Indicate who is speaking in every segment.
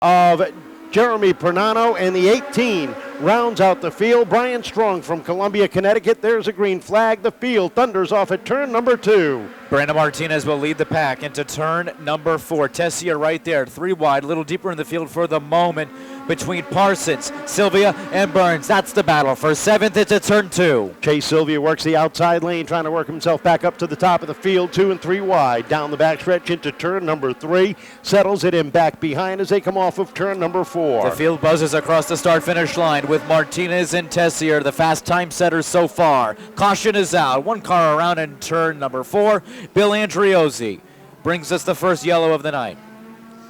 Speaker 1: of Jeremy Pernano, and the 18 rounds out the field. Brian Strong from Columbia, Connecticut. There's a green flag. The field thunders off at turn number 2.
Speaker 2: Brenden Martinez will lead the pack into turn number 4. Tessier right there, 3 wide, a little deeper in the field for the moment between Parsons, Silvia, and Burns. That's the battle for 7th into turn 2.
Speaker 1: Chase Silvia works the outside lane, trying to work himself back up to the top of the field. 2 and 3 wide. Down the backstretch into turn number 3. Settles it in back behind as they come off of turn number 4.
Speaker 2: The field buzzes across the start-finish line with Martinez and Tessier, the fast time setters so far. Caution is out. 1 car around in turn number 4. Bill Andriozzi brings us the first yellow of the night.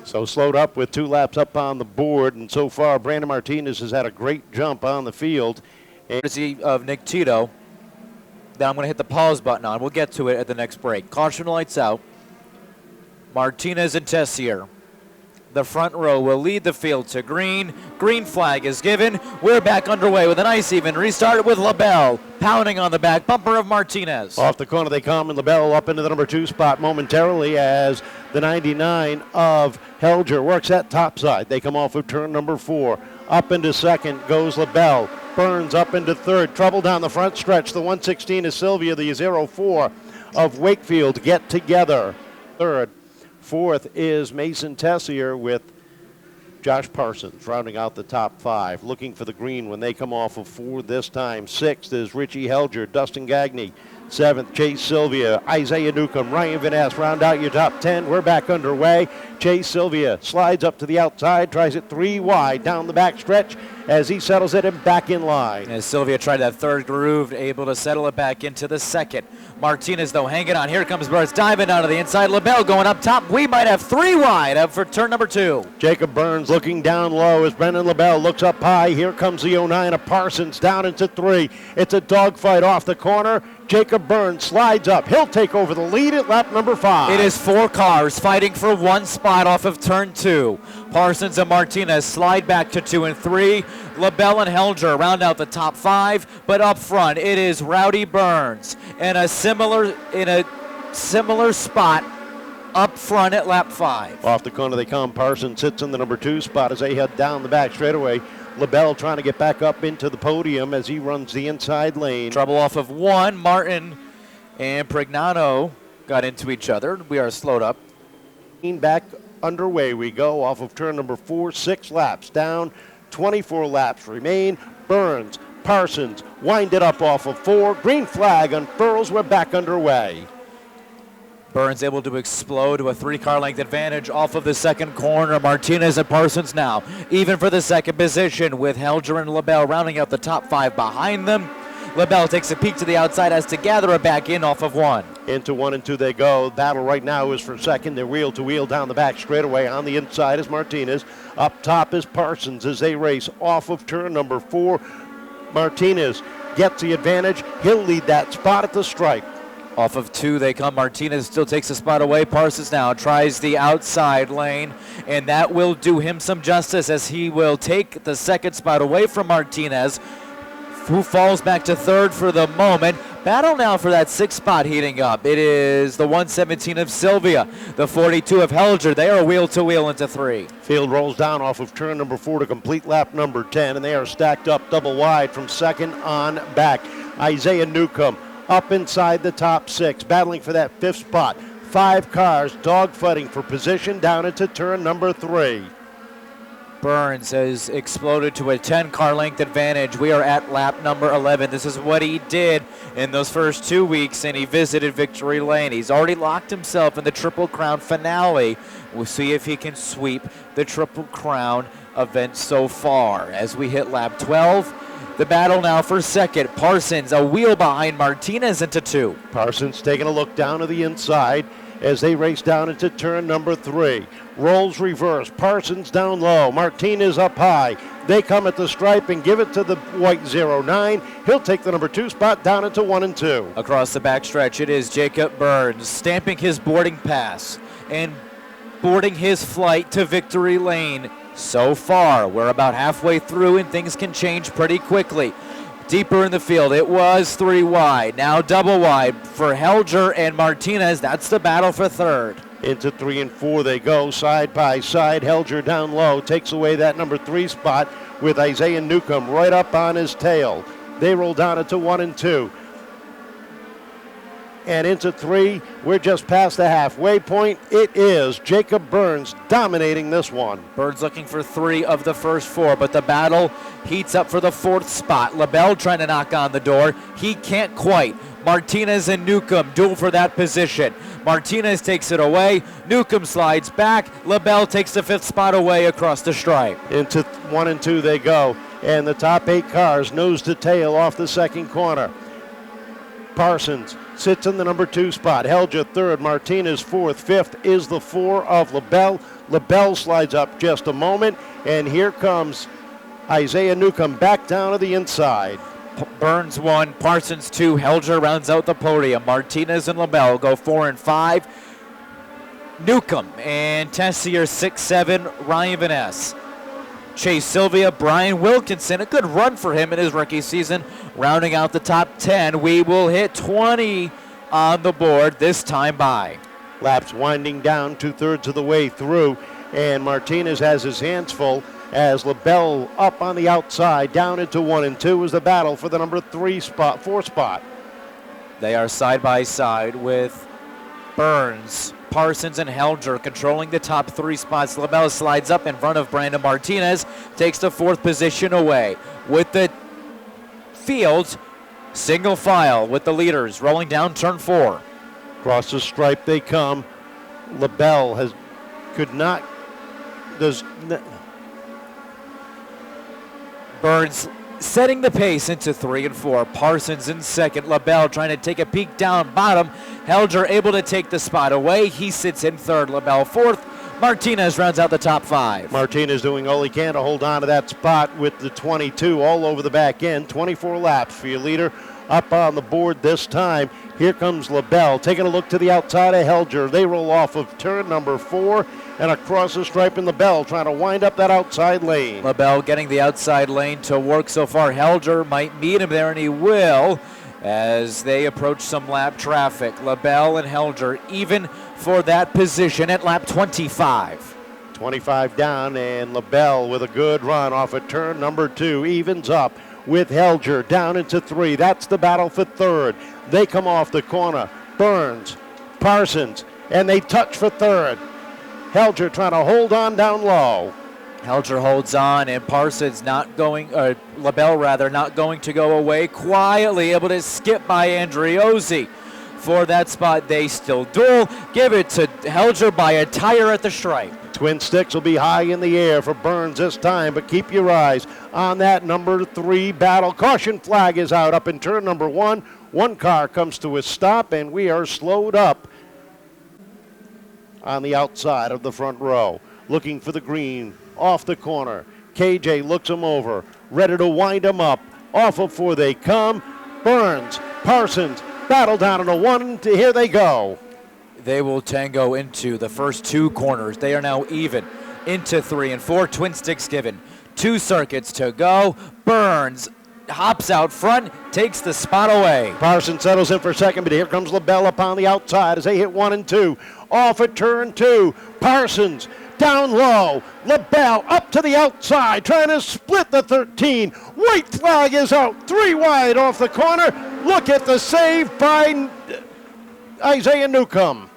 Speaker 1: So slowed up with 2 laps up on the board, and so far Brenden Martinez has had a great jump on the field.
Speaker 2: Courtesy of Nick Tito. Then I'm going to hit the pause button on. We'll get to it at the next break. Caution lights out. Martinez and Tessier. The front row will lead the field to green. Green flag is given. We're back underway with a nice even restart with LaBelle pounding on the back bumper of Martinez.
Speaker 1: Off the corner they come, and LaBelle up into the number 2 spot momentarily as the 99 of Helger works that top side. They come off of turn number 4. Up into second goes LaBelle. Burns up into third. Trouble down the front stretch. The 116 is Silvia. The 04 of Wakefield get together. Third. Fourth is Mason Tessier with Josh Parsons rounding out the top 5. Looking for the green when they come off of 4 this time. 6th is Richie Helger, Dustin Gagne. 7th, Chase Silvia, Isaiah Newcomb, Ryan Vanasse round out your top 10. We're back underway. Chase Silvia slides up to the outside, tries it 3 wide down the back stretch as he settles it and back in line.
Speaker 2: As Silvia tried that third groove, able to settle it back into the second. Martinez, though, hanging on. Here comes Burns, diving out of the inside. LaBelle going up top. We might have 3 wide up for turn number 2.
Speaker 1: Jacob Burns looking down low as Brenden LaBelle looks up high. Here comes the 09 of Parsons down into 3. It's a dogfight off the corner. Jacob Burns slides up. He'll take over the lead at lap number 5.
Speaker 2: It is 4 cars fighting for 1 spot off of turn 2. Parsons and Martinez slide back to 2 and 3. LaBelle and Helger round out the top 5, but up front it is Rowdy Burns in a similar spot up front at lap 5.
Speaker 1: Off the corner they come. Parsons sits in the number 2 spot as they head down the back straightaway. LaBelle trying to get back up into the podium as he runs the inside lane.
Speaker 2: Trouble off of 1. Martin and Prignano got into each other. We are slowed up.
Speaker 1: Back underway we go off of turn number 4. 6 laps down. 24 laps remain. Burns, Parsons wind it up off of 4. Green flag unfurls. We're back underway.
Speaker 2: Burns able to explode to a 3-car length advantage off of the second corner. Martinez and Parsons now even for the second position with Helger and LaBelle rounding out the top 5 behind them. LaBelle takes a peek to the outside as to gather it back in off of 1.
Speaker 1: Into 1 and 2 they go. Battle right now is for second. They're wheel to wheel down the back straightaway. On the inside is Martinez. Up top is Parsons as they race off of turn number 4. Martinez gets the advantage. He'll lead that spot at the stripe.
Speaker 2: Off of 2 they come. Martinez still takes a spot away. Parsons now tries the outside lane, and that will do him some justice as he will take the second spot away from Martinez, who falls back to 3rd for the moment. Battle now for that 6th spot heating up. It is the 117 of Silvia, the 42 of Helger. They are wheel to wheel into 3.
Speaker 1: Field rolls down off of turn number 4 to complete lap number 10, and they are stacked up double wide from second on back. Isaiah Newcomb up inside the top 6, battling for that 5th spot. 5 cars dogfighting for position down into turn number 3.
Speaker 2: Burns has exploded to a 10-car length advantage. We are at lap number 11. This is what he did in those first 2 weeks, and he visited victory lane. He's already locked himself in the Triple Crown finale. We'll see if he can sweep the Triple Crown event so far. As we hit lap 12, the battle now for second. Parsons a wheel behind Martinez into 2.
Speaker 1: Parsons taking a look down to the inside as they race down into turn number 3. Rolls reverse. Parsons down low. Martinez up high. They come at the stripe and give it to the white 09. He'll take the number 2 spot down into 1 and 2.
Speaker 2: Across the backstretch, it is Jacob Burns stamping his boarding pass and boarding his flight to victory lane. So far, we're about halfway through and things can change pretty quickly. Deeper in the field, it was 3 wide. Now double wide for Helger and Martinez. That's the battle for 3rd.
Speaker 1: Into 3 and 4 they go, side by side. Helger down low, takes away that number 3 spot with Isaiah Newcomb right up on his tail. They roll down into 1 and 2. And into 3, we're just past the halfway point. It is Jacob Burns dominating this one.
Speaker 2: Burns looking for 3 of the first 4, but the battle heats up for the 4th spot. LaBelle trying to knock on the door. He can't quite. Martinez and Newcomb duel for that position. Martinez takes it away. Newcomb slides back. LaBelle takes the 5th spot away across the stripe.
Speaker 1: Into 1 and 2 they go. And the top 8 cars nose to tail off the second corner. Parsons sits in the number 2 spot. Helger 3rd, Martinez 4th. 5th is the 4 of LaBelle. LaBelle slides up just a moment. And here comes Isaiah Newcomb back down to the inside.
Speaker 2: Burns 1, Parsons 2, Helger rounds out the podium. Martinez and LaBelle go 4 and 5. Newcomb and Tessier 6-7, Ryan Vanasse. Chase Silvia, Brian Wilkinson, a good run for him in his rookie season, rounding out the top 10. We will hit 20 on the board this time by.
Speaker 1: Laps winding down 2/3 of the way through, and Martinez has his hands full as LaBelle up on the outside, down into 1 and 2 is the battle for the number 4 spot.
Speaker 2: They are side by side with Burns, Parsons, and Helger controlling the top 3 spots. LaBelle slides up in front of Brenden Martinez, takes the 4th position away. With the field, single file with the leaders rolling down turn 4.
Speaker 1: Across the stripe they come. LaBelle
Speaker 2: Burns setting the pace into 3 and 4. Parsons in 2nd. LaBelle trying to take a peek down bottom. Helger able to take the spot away. He sits in 3rd. LaBelle 4th. Martinez rounds out the top 5.
Speaker 1: Martinez doing all he can to hold on to that spot with the 22 all over the back end. 24 laps for your leader up on the board this time. Here comes LaBelle taking a look to the outside of Helger. They roll off of turn number 4 and across the stripe in LaBelle trying to wind up that outside lane.
Speaker 2: LaBelle getting the outside lane to work so far. Helger might meet him there, and he will as they approach some lap traffic. LaBelle and Helger even for that position at lap 25.
Speaker 1: 25 down, and LaBelle with a good run off of turn number 2 evens up with Helger down into 3. That's the battle for 3rd. They come off the corner. Burns, Parsons, and they touch for 3rd. Helger trying to hold on down low.
Speaker 2: Helger holds on, and Parsons LaBelle rather, not going to go away. Quietly able to skip by Andriozzi. For that spot, they still duel. Give it to Helger by a tire at the stripe.
Speaker 1: Twin sticks will be high in the air for Burns this time, but keep your eyes on that number 3 battle. Caution flag is out up in turn number 1. One car comes to a stop, and we are slowed up on the outside of the front row. Looking for the green off the corner. KJ looks him over, ready to wind him up. Off of 4 they come. Burns, Parsons, battle down into 1. Here they go.
Speaker 2: They will tango into the first 2 corners. They are now even into 3 and 4. Twin sticks given. 2 circuits to go. Burns hops out front, takes the spot away.
Speaker 1: Parsons settles in for 2nd, but here comes LaBelle up on the outside as they hit 1 and 2. Off at turn 2. Parsons down low. LaBelle up to the outside, trying to split the 13. White flag is out. 3 wide off the corner. Look at the save by Isaiah Newcomb.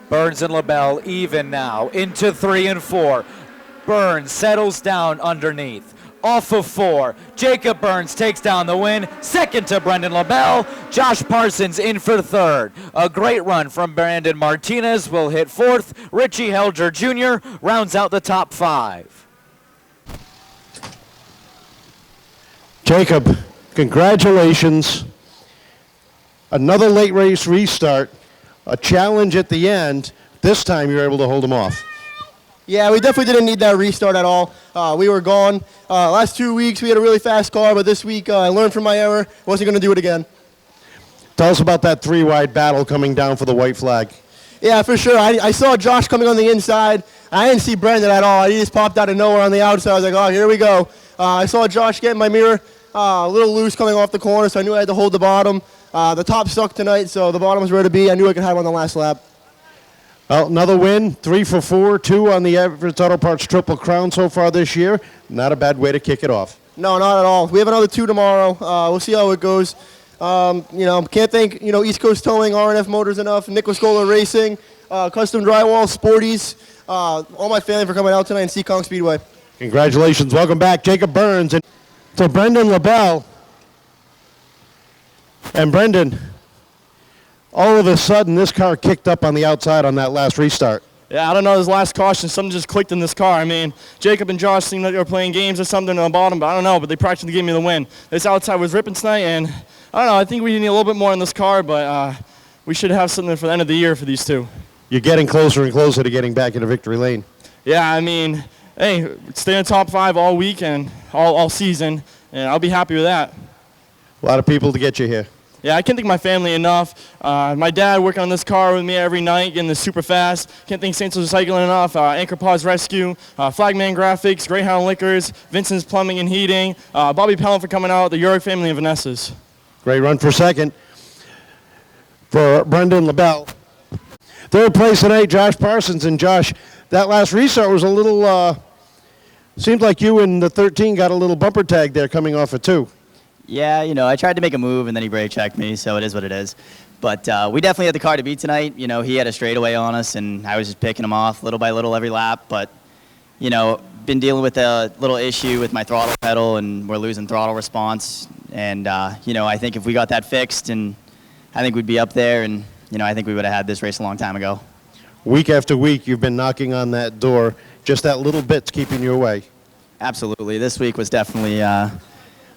Speaker 2: Burns and LaBelle even now into 3 and 4. Burns settles down underneath. Off of 4. Jacob Burns takes down the win. 2nd to Brenden LaBelle. Josh Parsons in for 3rd. A great run from Brenden Martinez will hit 4th. Richie Helger Jr. rounds out the top 5.
Speaker 1: Jacob, congratulations. Another late race restart. A challenge at the end. This time you're able to hold him off.
Speaker 3: Yeah, we definitely didn't need that restart at all. We were gone. Last 2 weeks we had a really fast car, but this week I learned from my error. Wasn't going to do it again.
Speaker 1: Tell us about that 3-wide battle coming down for the white flag.
Speaker 3: Yeah, for sure. I saw Josh coming on the inside. I didn't see Brenden at all. He just popped out of nowhere on the outside. I was like, oh, here we go. I saw Josh get in my mirror, a little loose coming off the corner, so I knew I had to hold the bottom. The top sucked tonight, so the bottom was where to be. I knew I could have him on the last lap.
Speaker 1: Well, another win, 3 for 4, 2 on the Everett Auto Parts Triple Crown so far this year. Not a bad way to kick it off.
Speaker 3: No, not at all. We have another 2 tomorrow. We'll see how it goes. Can't thank, East Coast Towing, R&F Motors enough, Newcomb Racing, Custom Drywall, Sporties, all my family for coming out tonight in Seekonk Speedway.
Speaker 1: Congratulations. Welcome back, Jacob Burns. And to Brenden LaBelle. And Brenden, all of a sudden, this car kicked up on the outside on that last restart.
Speaker 4: Yeah, I don't know, this last caution, something just clicked in this car. I mean, Jacob and Josh seemed like they were playing games or something on the bottom, but I don't know, but they practically gave me the win. This outside was ripping tonight, and I don't know, I think we need a little bit more in this car, but we should have something for the end of the year for these two.
Speaker 1: You're getting closer and closer to getting back into victory lane.
Speaker 4: Yeah, I mean, hey, stay in top 5 all week and all season, and I'll be happy with that.
Speaker 1: A lot of people to get you here.
Speaker 4: Yeah, I can't thank my family enough. My dad working on this car with me every night, getting this super fast. Can't thank Saints Recycling enough. Anchor Paws Rescue, Flagman Graphics, Greyhound Liquors, Vincent's Plumbing and Heating, Bobby Pellin for coming out, the Uric family, and Vanasse's.
Speaker 1: Great run for second for Brenden LaBelle. Third place tonight, Josh Parsons. And Josh, that last restart was a little, seemed like you and the 13 got a little bumper tag there coming off of 2.
Speaker 5: Yeah, I tried to make a move, and then he brake checked me, so it is what it is. But we definitely had the car to beat tonight. He had a straightaway on us, and I was just picking him off little by little every lap. But, been dealing with a little issue with my throttle pedal, and we're losing throttle response. And, I think if we got that fixed, and I think we'd be up there, and, I think we would have had this race a long time ago.
Speaker 1: Week after week, you've been knocking on that door. Just that little bit's keeping you away.
Speaker 5: Absolutely. This week was definitely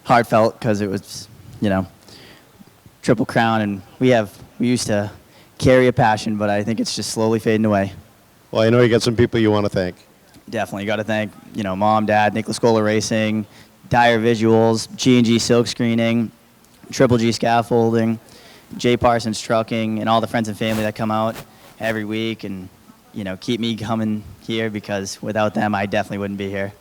Speaker 5: heartfelt because it was, Triple Crown, and we used to carry a passion, but I think it's just slowly fading away.
Speaker 1: Well, I know you got some people you want to thank.
Speaker 5: Definitely got to thank, Mom, Dad, Nicholas Scholar Racing, Dyer Visuals, G&G Silk Screening, Triple G Scaffolding, J Parsons Trucking, and all the friends and family that come out every week and, keep me coming here because without them, I definitely wouldn't be here.